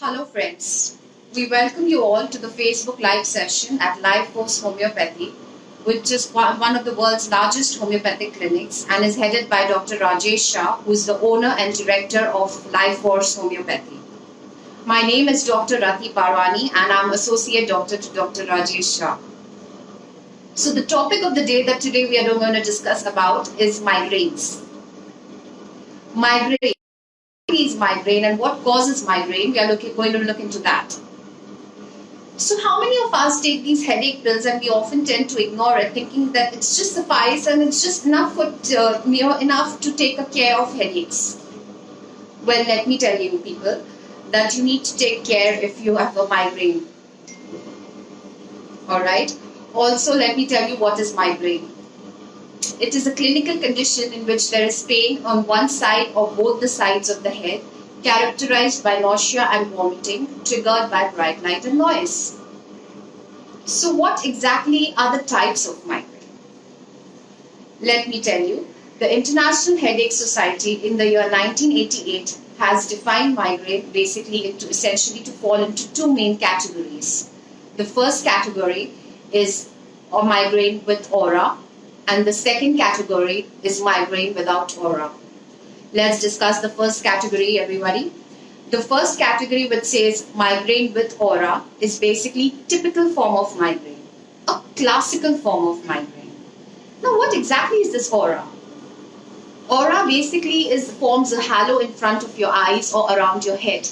Hello friends, we welcome you all to the Facebook live session at Life Force Homeopathy, which is one of the world's largest homeopathic clinics and is headed by Dr. Rajesh Shah, who is the owner and director of Life Force Homeopathy. My name is Dr. Rati Parwani and I'm Associate Doctor to Dr. Rajesh Shah. So the topic of the day that today we are going to discuss about is migraines. Migraine is migraine and what causes migraine? We are going to look into that. So how many of us take these headache pills and we often tend to ignore it, thinking that it's just suffice and it's just enough for enough to take care of headaches? Well, let me tell you people that you need to take care if you have a migraine. Alright. Also, let me tell you what is migraine. It is a clinical condition in which there is pain on one side or both the sides of the head, characterized by nausea and vomiting, triggered by bright light and noise. So what exactly are the types of migraine? Let me tell you. The International Headache Society in the year 1988 has defined migraine essentially to fall into two main categories. The first category is a migraine with aura, and the second category is migraine without aura. Let's discuss the first category, everybody. The first category, which says migraine with aura, is basically typical form of migraine, a classical form of migraine. Now, what exactly is this aura? Aura basically forms a halo in front of your eyes or around your head,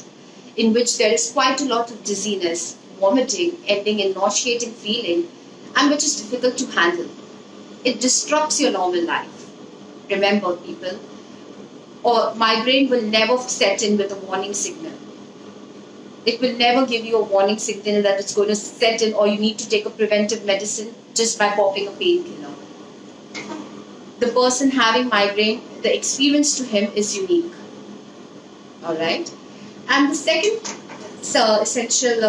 in which there is quite a lot of dizziness, vomiting, ending in nauseating feeling, and which is difficult to handle. It disrupts your normal life. Remember, people, or migraine will never set in with a warning signal. It will never give you a warning signal that it's going to set in or you need to take a preventive medicine just by popping a painkiller. The person having migraine, the experience to him is unique. Alright? And the second essential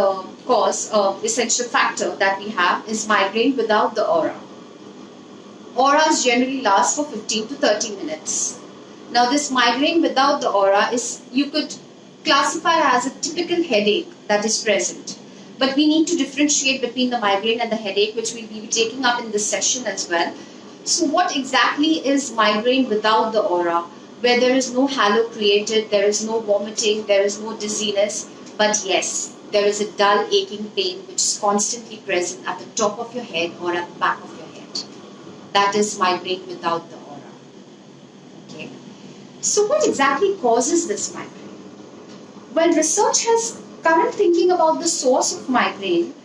factor that we have is migraine without the aura. Auras generally last for 15 to 30 minutes. Now this migraine without the aura you could classify as a typical headache that is present. But we need to differentiate between the migraine and the headache, which we'll be taking up in this session as well. So what exactly is migraine without the aura? Where there is no halo created, there is no vomiting, there is no dizziness, but yes, there is a dull aching pain which is constantly present at the top of your head or at the back of your head. That is migraine without the aura. Okay. So what exactly causes this migraine? Well, research has current thinking about the source of migraine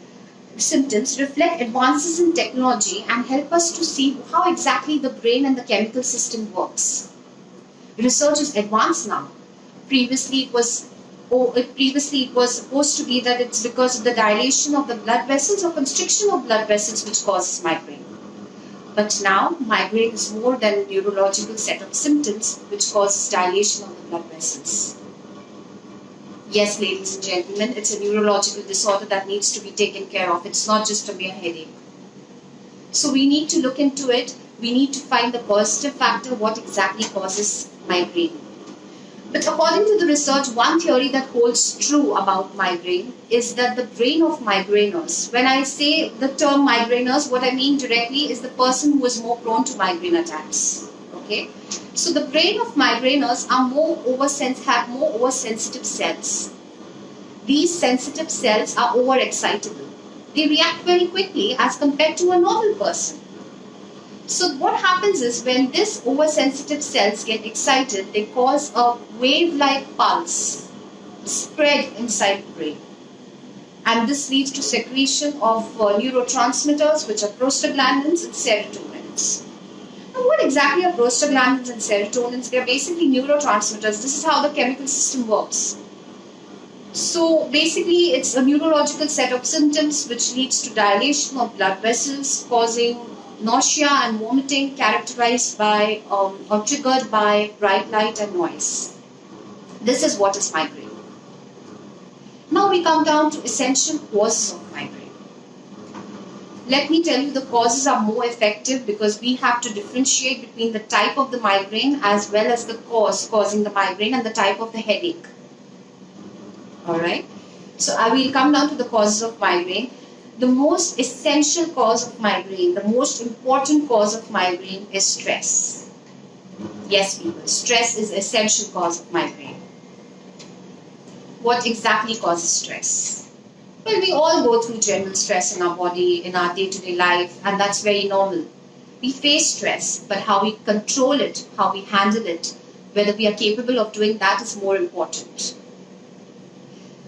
symptoms reflect advances in technology and help us to see how exactly the brain and the chemical system works. Research is advanced now. Previously it was supposed to be that it's because of the dilation of the blood vessels or constriction of blood vessels which causes migraine. But now, migraine is more than a neurological set of symptoms which causes dilation of the blood vessels. Yes, ladies and gentlemen, it's a neurological disorder that needs to be taken care of. It's not just a mere headache. So we need to look into it. We need to find the positive factor, what exactly causes migraine. But according to the research, one theory that holds true about migraine is that the brain of migraineurs, when I say the term migraineurs, what I mean directly is the person who is more prone to migraine attacks. Okay? So the brain of migraineurs have more oversensitive cells. These sensitive cells are overexcitable. They react very quickly as compared to a normal person. So what happens is when these oversensitive cells get excited, they cause a wave-like pulse spread inside the brain. And this leads to secretion of neurotransmitters, which are prostaglandins and serotonins. Now what exactly are prostaglandins and serotonins? They are basically neurotransmitters. This is how the chemical system works. So basically it's a neurological set of symptoms which leads to dilation of blood vessels, causing nausea and vomiting, characterized by or triggered by bright light and noise. This is what is migraine. Now we come down to essential causes of migraine. Let me tell you, the causes are more effective because we have to differentiate between the type of the migraine as well as the cause causing the migraine and the type of the headache. Alright. So I will come down to the causes of migraine. The most essential cause of migraine, the most important cause of migraine is stress. Yes, people, stress is the essential cause of migraine. What exactly causes stress? Well, we all go through general stress in our body, in our day-to-day life, and that's very normal. We face stress, but how we control it, how we handle it, whether we are capable of doing that is more important.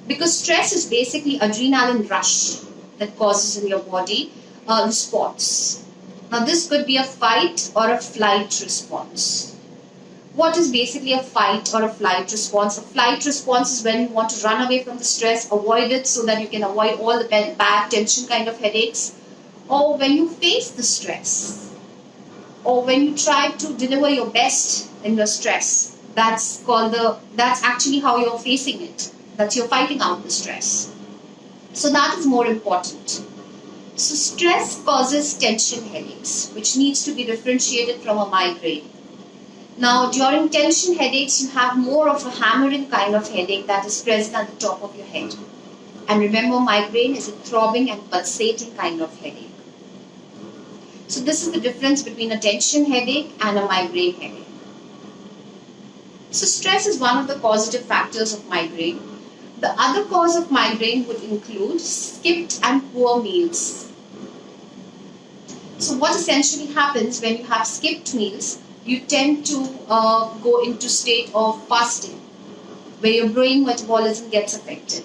Because stress is basically adrenaline rush that causes in your body a response. Now this could be a fight or a flight response. What is basically a fight or a flight response? A flight response is when you want to run away from the stress, avoid it so that you can avoid all the bad tension kind of headaches. Or when you face the stress. Or when you try to deliver your best in your stress. That's actually how you're facing it. That you're fighting out the stress. So that is more important. So stress causes tension headaches, which needs to be differentiated from a migraine. Now, during tension headaches, you have more of a hammering kind of headache that is present at the top of your head. And remember, migraine is a throbbing and pulsating kind of headache. So this is the difference between a tension headache and a migraine headache. So stress is one of the causative factors of migraine. The other cause of migraine would include skipped and poor meals. So what essentially happens when you have skipped meals, you tend to go into state of fasting, where your brain metabolism gets affected.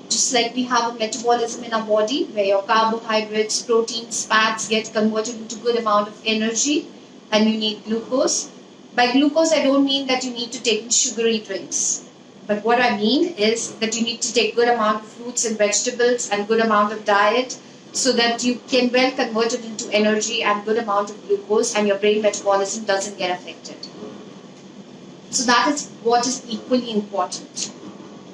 Just like we have a metabolism in our body, where your carbohydrates, proteins, fats get converted into good amount of energy, and you need glucose. By glucose, I don't mean that you need to take sugary drinks. But what I mean is that you need to take good amount of fruits and vegetables and good amount of diet so that you can well convert it into energy and good amount of glucose and your brain metabolism doesn't get affected. So that is what is equally important.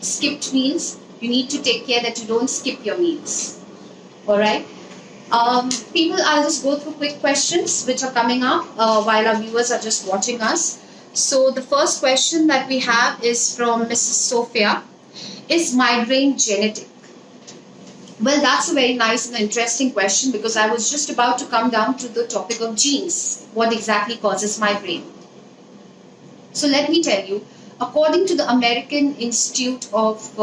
Skipped meals, you need to take care that you don't skip your meals. Alright? People, I'll just go through quick questions which are coming up while our viewers are just watching us. So the first question that we have is from Mrs. Sophia. Is migraine genetic? Well, that's a very nice and interesting question because I was just about to come down to the topic of genes. What exactly causes migraine? So let me tell you, according to the American Institute of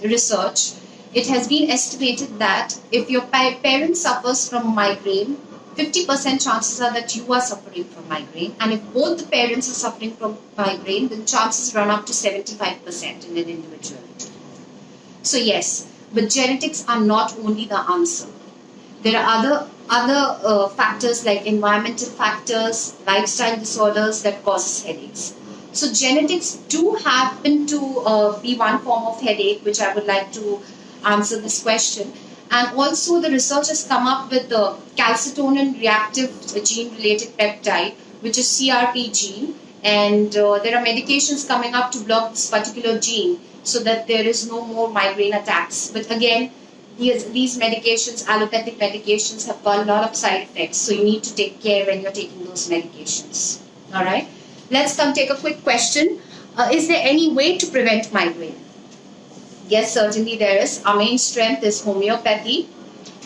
Research, it has been estimated that if your parent suffers from migraine, 50% chances are that you are suffering from migraine, and if both the parents are suffering from migraine, then chances run up to 75% in an individual. So yes, but genetics are not only the answer. There are other factors like environmental factors, lifestyle disorders that causes headaches. So genetics do happen to be one form of headache, which I would like to answer this question. And also the research has come up with the calcitonin reactive gene-related peptide, which is CRP gene. And there are medications coming up to block this particular gene so that there is no more migraine attacks. But again, these medications, allopathic medications, have got a lot of side effects. So you need to take care when you're taking those medications. All right. Let's come take a quick question. Is there any way to prevent migraine? Yes, certainly there is. Our main strength is homeopathy.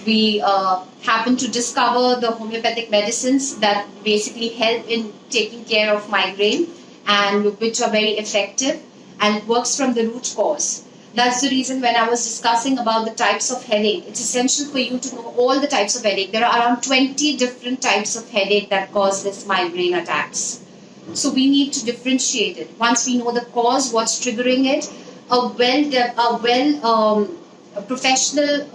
We happen to discover the homeopathic medicines that basically help in taking care of migraine and which are very effective, and it works from the root cause. That's the reason when I was discussing about the types of headache, it's essential for you to know all the types of headache. There are around 20 different types of headache that cause this migraine attacks. So we need to differentiate it. Once we know the cause, what's triggering it, a professional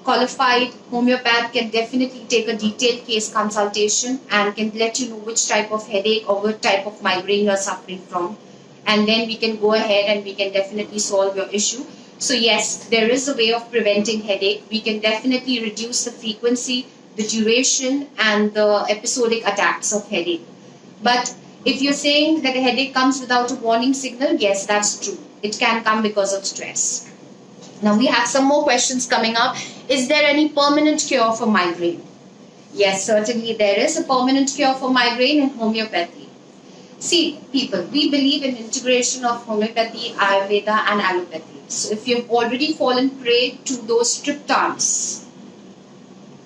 qualified homeopath can definitely take a detailed case consultation and can let you know which type of headache or what type of migraine you are suffering from. And then we can go ahead and we can definitely solve your issue. So yes, there is a way of preventing headache. We can definitely reduce the frequency, the duration and the episodic attacks of headache. But if you're saying that a headache comes without a warning signal, yes, that's true. It can come because of stress. Now we have some more questions coming up. Is there any permanent cure for migraine? Yes, certainly there is a permanent cure for migraine in homeopathy. See, people, we believe in integration of homeopathy, Ayurveda and allopathy. So if you've already fallen prey to those triptans,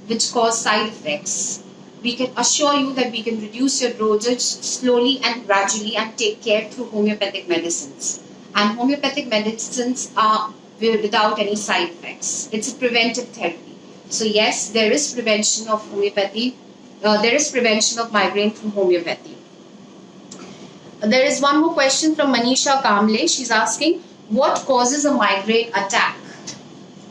which cause side effects, we can assure you that we can reduce your dosage slowly and gradually and take care through homeopathic medicines. And homeopathic medicines are without any side effects. It's a preventive therapy. So yes, there is prevention of homeopathy. There is prevention of migraine through homeopathy. There is one more question from Manisha Kamble. She's asking, what causes a migraine attack?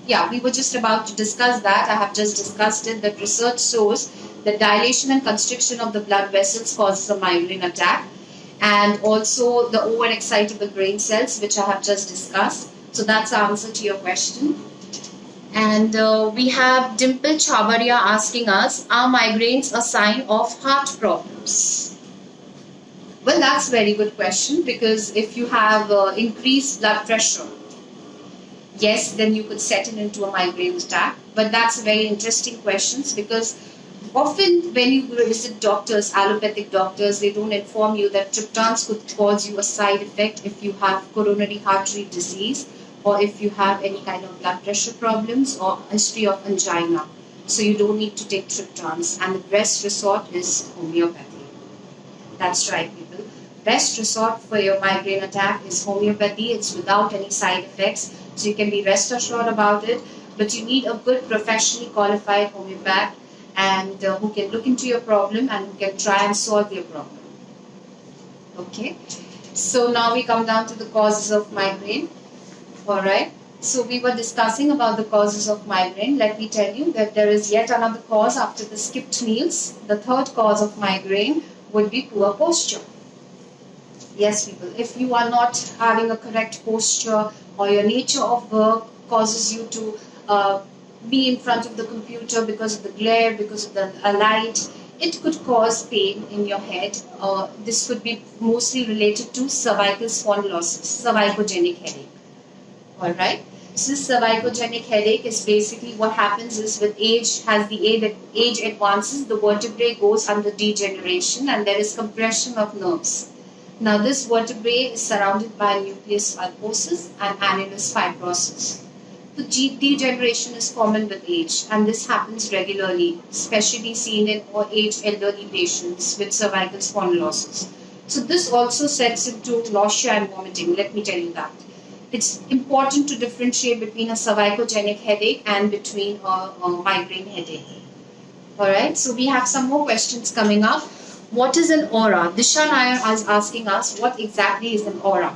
Yeah, we were just about to discuss that. I have just discussed it. That research shows that dilation and constriction of the blood vessels causes a migraine attack, and also the over-excitable brain cells, which I have just discussed. So that's the answer to your question. And we have Dimple Chavaria asking us, are migraines a sign of heart problems? Well, that's a very good question, because if you have increased blood pressure, yes, then you could settle into a migraine attack. But that's a very interesting question, because often when you visit doctors, allopathic doctors, they don't inform you that triptans could cause you a side effect if you have coronary artery disease, or if you have any kind of blood pressure problems or history of angina. So you don't need to take triptans, and the best resort is homeopathy. That's right, people. Best resort for your migraine attack is homeopathy. It's without any side effects, so you can be rest assured about it. But you need a good professionally qualified homeopath, and who can look into your problem and who can try and solve your problem. Okay, so now we come down to the causes of migraine. Alright, so we were discussing about the causes of migraine. Let me tell you that there is yet another cause after the skipped meals. The third cause of migraine would be poor posture. Yes, people, if you are not having a correct posture, or your nature of work causes you to be in front of the computer because of the glare, because of the light, it could cause pain in your head. This could be mostly related to cervical spondylosis, cervicogenic headache. Alright, so this cervicogenic headache is basically what happens is, with age, as the age advances, the vertebrae goes under degeneration and there is compression of nerves. Now this vertebrae is surrounded by nucleus pulposus and annulus fibrosus. The degeneration is common with age, and this happens regularly, especially seen in age elderly patients with cervical spondylosis. So this also sets into nausea and vomiting, let me tell you that. It's important to differentiate between a cervicogenic headache and between a migraine headache. Alright, so we have some more questions coming up. What is an aura? Disha Nair is asking us, what exactly is an aura?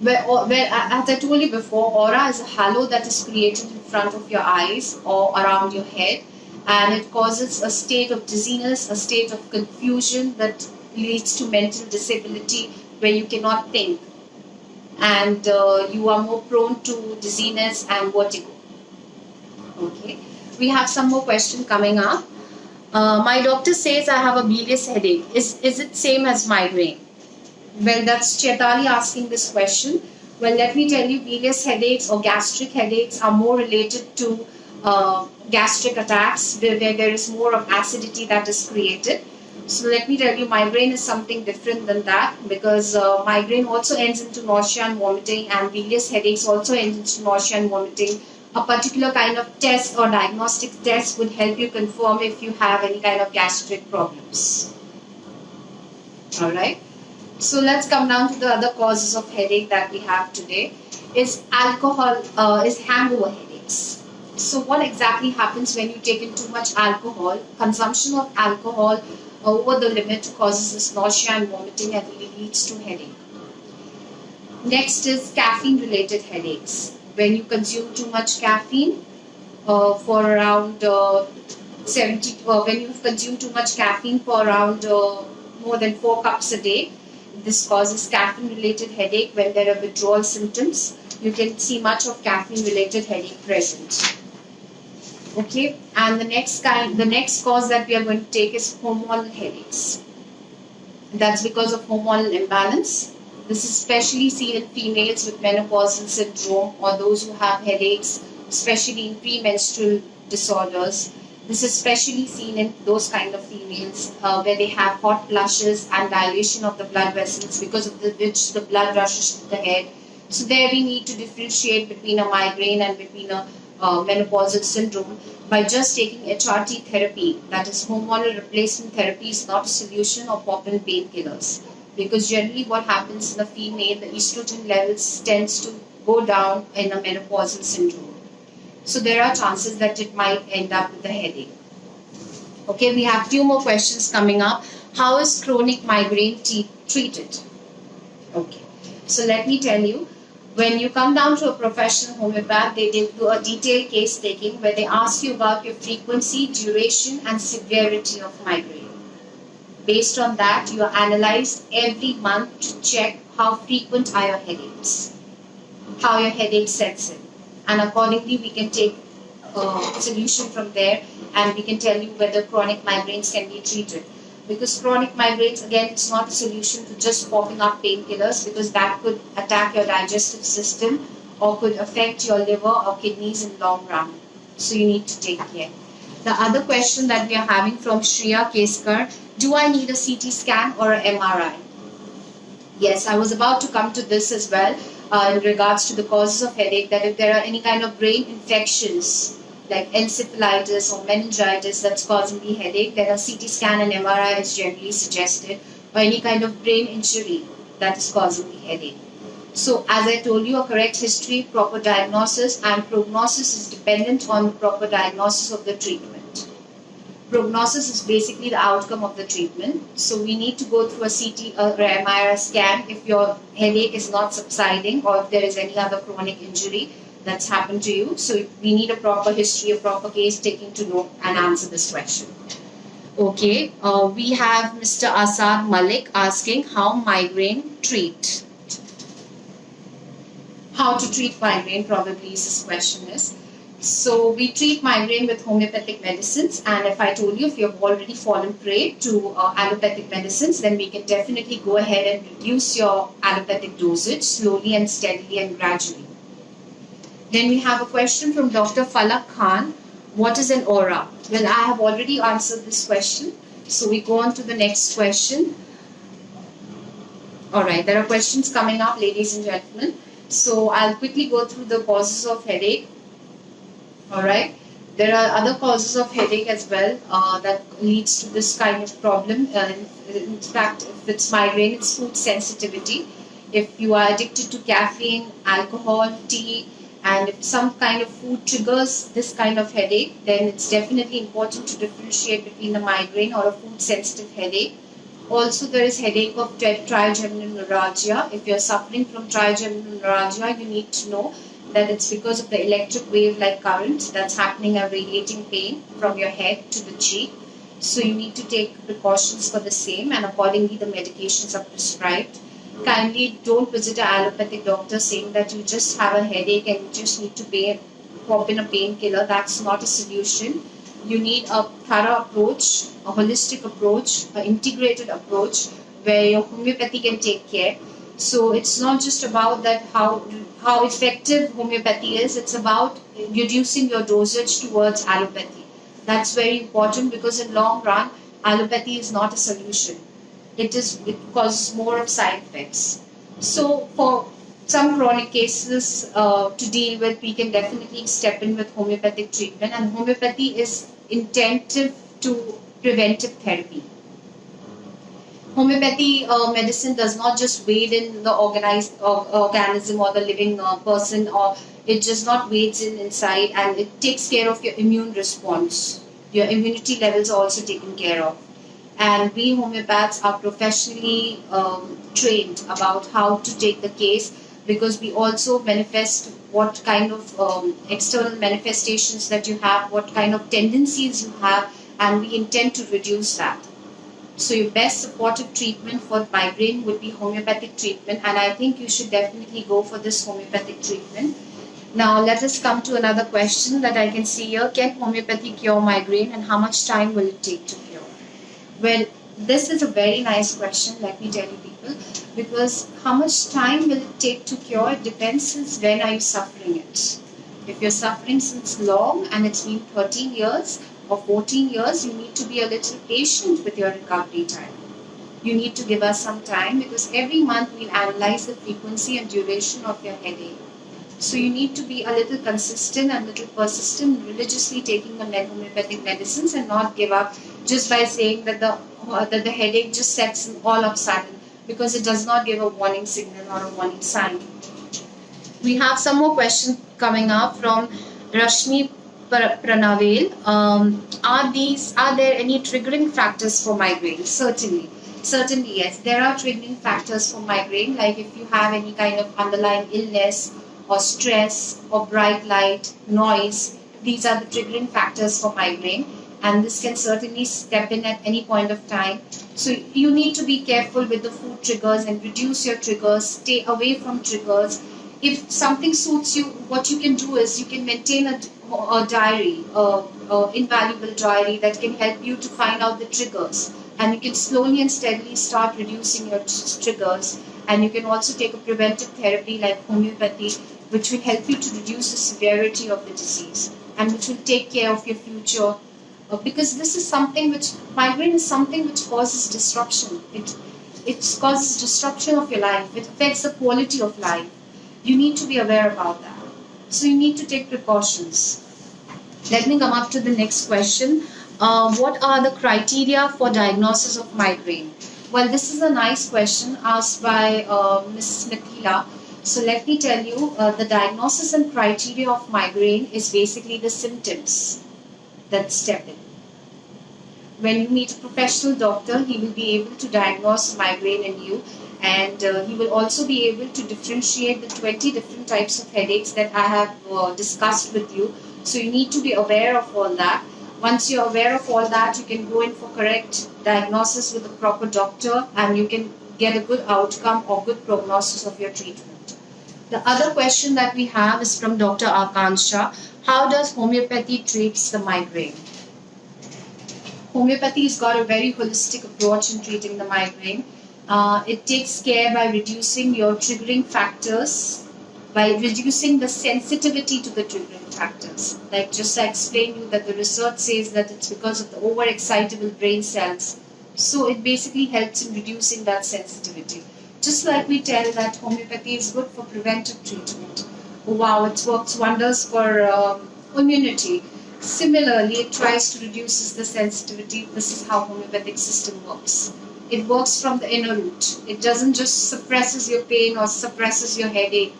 Well, as I told you before, aura is a halo that is created in front of your eyes or around your head, and it causes a state of dizziness, a state of confusion that leads to mental disability where you cannot think, and you are more prone to dizziness and vertigo. Okay, we have some more questions coming up. My doctor says I have a bilious headache. Is it same as migraine? Well, that's Chetali asking this question. Well, let me tell you, bilious headaches or gastric headaches are more related to gastric attacks where there is more of acidity that is created. So let me tell you, migraine is something different than that, because migraine also ends into nausea and vomiting, and bilious headaches also ends into nausea and vomiting. A particular kind of test or diagnostic test would help you confirm if you have any kind of gastric problems. Alright. So let's come down to the other causes of headache that we have today. Is hangover headaches. So what exactly happens when you take in too much alcohol? Consumption of alcohol over the limit causes this nausea and vomiting and leads to headache. Next is caffeine related headaches. When you consume too much caffeine for around when you consume too much caffeine for around more than 4 cups a day, this causes caffeine related headache. When there are withdrawal symptoms, you can see much of caffeine related headache present. Okay, and the next cause that we are going to take is hormonal headaches. That's because of hormonal imbalance. This is especially seen in females with menopausal syndrome or those who have headaches, especially in premenstrual disorders. This is especially seen in those kind of females where they have hot flushes and dilation of the blood vessels, because of which the blood rushes to the head. So there we need to differentiate between a migraine and between a menopausal syndrome. By just taking HRT therapy, that is hormonal replacement therapy, is not a solution, or popping painkillers. Because generally what happens in a female, the estrogen levels tends to go down in a menopausal syndrome. So there are chances that it might end up with a headache. Okay, we have few more questions coming up. How is chronic migraine treated? Okay, so let me tell you, when you come down to a professional homeopath, they do a detailed case taking where they ask you about your frequency, duration and severity of migraine. Based on that, you are analyzed every month to check how frequent are your headaches, how your headache sets in. And accordingly we can take a solution from there, and we can tell you whether chronic migraines can be treated. Because chronic migraines, again, it's not a solution to just popping up painkillers, because that could attack your digestive system or could affect your liver or kidneys in long run. So you need to take care. The other question that we are having from Shreya Keskar, do I need a CT scan or an MRI? Yes, I was about to come to this as well. In regards to the causes of headache, that if there are any kind of brain infections like encephalitis or meningitis that's causing the headache, then a CT scan and MRI is generally suggested, or any kind of brain injury that is causing the headache. So as I told you, a correct history, proper diagnosis, and prognosis is dependent on the proper diagnosis of the treatment. Prognosis is basically the outcome of the treatment. So we need to go through a CT or MRI scan if your headache is not subsiding, or if there is any other chronic injury that's happened to you. So we need a proper history, a proper case taking to know and answer this question. Okay, we have Mr. Asad Malik asking how migraine treat. How to treat migraine probably is his question is. So we treat migraine with homeopathic medicines, and if I told you if you have already fallen prey to allopathic medicines, then we can definitely go ahead and reduce your allopathic dosage slowly and steadily and gradually. Then we have a question from Dr. Falak Khan. What is an aura? Well, I have already answered this question. So we go on to the next question. Alright, there are questions coming up, ladies and gentlemen. So I'll quickly go through the causes of headache. Alright, there are other causes of headache as well that leads to this kind of problem. In fact, if it's migraine, it's food sensitivity. If you are addicted to caffeine, alcohol, tea, and if some kind of food triggers this kind of headache, then it's definitely important to differentiate between a migraine or a food sensitive headache. Also, there is headache of trigeminal neuralgia. If you're suffering from trigeminal neuralgia, you need to know that it's because of the electric wave like current that's happening and radiating pain from your head to the cheek. So you need to take precautions for the same, and accordingly the medications are prescribed. Kindly don't visit an allopathic doctor saying that you just have a headache and you just need to pop in a painkiller. That's not a solution. You need a thorough approach, a holistic approach, an integrated approach where your homeopathy can take care. So it's not just about that how effective homeopathy is, it's about reducing your dosage towards allopathy. That's very important, because in long run, allopathy is not a solution. It causes more of side effects. So for some chronic cases to deal with, we can definitely step in with homeopathic treatment, and homeopathy is intensive to preventive therapy. Homeopathy medicine does not just wade in the organism or the living person, or it does not wades inside, and it takes care of your immune response. Your immunity levels are also taken care of. And we homeopaths are professionally trained about how to take the case, because we also manifest what kind of external manifestations that you have, what kind of tendencies you have, and we intend to reduce that. So your best supportive treatment for migraine would be homeopathic treatment, and I think you should definitely go for this homeopathic treatment. Now let us come to another question that I can see here. Can homeopathy cure migraine, and how much time will it take to cure? Well, this is a very nice question, let me tell you people, because how much time will it take to cure? It depends since when are you suffering it. If you're suffering since long and it's been 13 years, or 14 years, you need to be a little patient with your recovery time. You need to give us some time, because every month we'll analyze the frequency and duration of your headache. So you need to be a little consistent and a little persistent, religiously taking the homeopathic medicines, and not give up just by saying that the headache just sets in all of a sudden, because it does not give a warning signal or a warning sign. We have some more questions coming up from Rashmi Pranavel. Are there any triggering factors for migraine? Certainly yes. There are triggering factors for migraine, like if you have any kind of underlying illness or stress or bright light, noise. These are the triggering factors for migraine, and this can certainly step in at any point of time. So you need to be careful with the food triggers and reduce your triggers. Stay away from triggers. If something suits you, what you can do is you can maintain a diary, invaluable diary that can help you to find out the triggers, and you can slowly and steadily start reducing your triggers. And you can also take a preventive therapy like homeopathy, which will help you to reduce the severity of the disease, and which will take care of your future. Because this is something which, migraine is something which causes disruption. It causes disruption of your life. It affects the quality of life. You need to be aware about that. So you need to take precautions. Let me come up to the next question. What are the criteria for diagnosis of migraine? Well, this is a nice question asked by Ms. Nikila. So let me tell you, the diagnosis and criteria of migraine is basically the symptoms that step in. When you meet a professional doctor, he will be able to diagnose migraine in you, and he will also be able to differentiate the 20 different types of headaches that I have discussed with you. So you need to be aware of all that. Once you're aware of all that, you can go in for correct diagnosis with a proper doctor, and you can get a good outcome or good prognosis of your treatment. The other question that we have is from Dr. Akansha. How does homeopathy treats the migraine? Homeopathy has got a very holistic approach in treating the migraine. It takes care by reducing your triggering factors, by reducing the sensitivity to the triggering factors. Like just I explained you that the research says that it's because of the over-excitable brain cells. So it basically helps in reducing that sensitivity. Just like we tell that homeopathy is good for preventive treatment. Wow, it works wonders for immunity. Similarly, it tries to reduce the sensitivity. This is how homeopathic system works. It works from the inner root. It doesn't just suppresses your pain or suppresses your headache.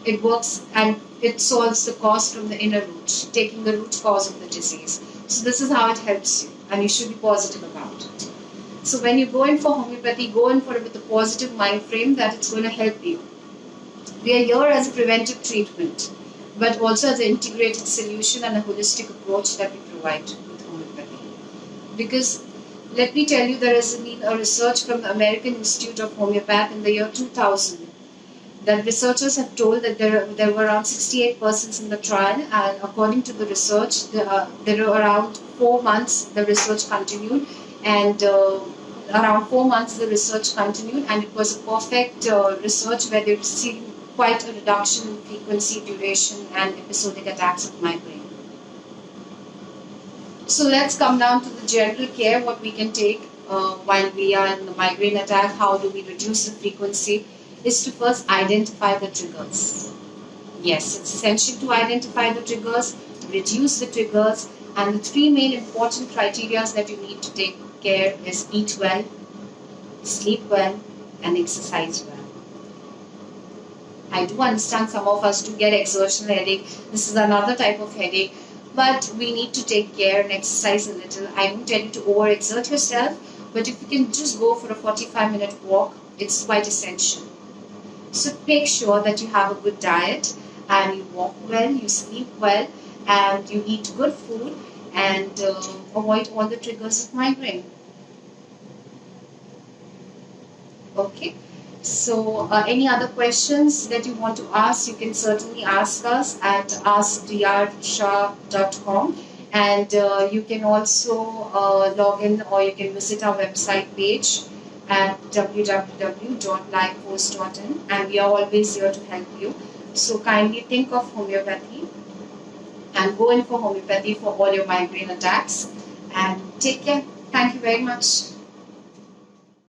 It works and it solves the cause from the inner root, taking the root cause of the disease. So this is how it helps you, and you should be positive about it. So when you go in for homeopathy, go in for it with a positive mind frame that it's going to help you. We are here as a preventive treatment, but also as an integrated solution and a holistic approach that we provide with homeopathy. Because let me tell you, there has been a research from the American Institute of Homeopathy in the year 2000 that researchers have told that there were around 68 persons in the trial, and according to the research, there were around 4 months the research continued, and around 4 months the research continued, and it was a perfect research where they've seen quite a reduction in frequency, duration, and episodic attacks of migraine. So let's come down to the general care, what we can take while we are in the migraine attack. How do we reduce the frequency? Is to first identify the triggers. Yes, it's essential to identify the triggers, reduce the triggers, and the 3 main important criteria that you need to take care is eat well, sleep well, and exercise well. I do understand some of us do get exertional headache. This is another type of headache, but we need to take care and exercise a little. I don't tell you to overexert yourself, but if you can just go for a 45-minute walk, it's quite essential. So make sure that you have a good diet, and you walk well, you sleep well, and you eat good food, and avoid all the triggers of migraine. Okay. So any other questions that you want to ask, you can certainly ask us at askdrsha.com, and you can also log in, or you can visit our website page at www.lifeforce.in, and we are always here to help you. So kindly think of homeopathy and go in for homeopathy for all your migraine attacks. and take care. Thank you very much.